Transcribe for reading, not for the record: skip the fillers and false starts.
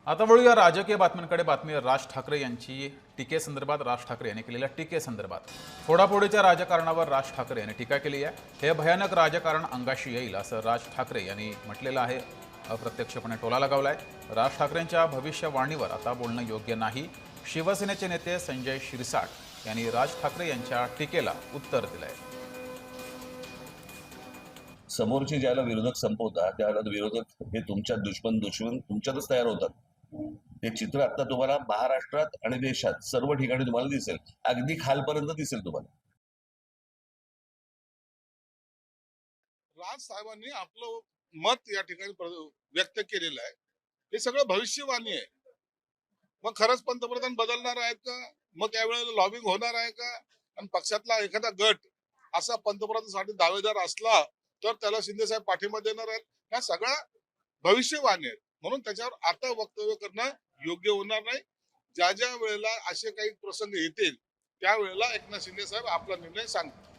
आता वळूया राजकीय बातम्यांकडे. बातमी राज ठाकरे यांची टीकेसंदर्भात. राज ठाकरे यांनी केलेल्या टीकेसंदर्भात फोडाफोडीच्या राजकारणावर राज ठाकरे यांनी टीका केली आहे. हे भयानक राजकारण अंगाशी येईल असं राज ठाकरे यांनी म्हटलेलं आहे. अप्रत्यक्षपणे टोला लगावलाय. राज ठाकरेंच्या भविष्यवाणीवर आता बोलणं योग्य नाही. शिवसेनेचे नेते संजय शिरसाट यांनी राज ठाकरे यांच्या टीकेला उत्तर दिलंय. समोरचे ज्याला विरोधक संपवतात त्याला विरोधक हे तुमच्या दुश्मन तुमच्यातच तयार होतात. हे चित्र आता तुम्हाला महाराष्ट्रात आणि देशात सर्व ठिकाणी तुम्हाला दिसेल, अगदी खालपर्यंत दिसेल तुम्हाला. राज साहेबांनी आपलं मत या ठिकाणी व्यक्त केलेलं आहे. हे सगळं भविष्यवाणी आहे. मग खरंच पंतप्रधान बदलणार आहेत का? मग त्यावेळेला लॉबिंग होणार आहे का? आणि पक्षातला एखादा गट असा पंतप्रधानासाठी दावेदार असला तर त्याला शिंदे साहेब पाठिंबा देणार आहेत. ह्या सगळ्या भविष्यवाणी आहेत. म्हणून त्याच्यावर आता वक्तव्य करणं योग्य होणार नाही. ज्या ज्या वेळेला असे काही प्रसंग येतील त्यावेळेला एकनाथ शिंदे साहेब आपला निर्णय सांगतील.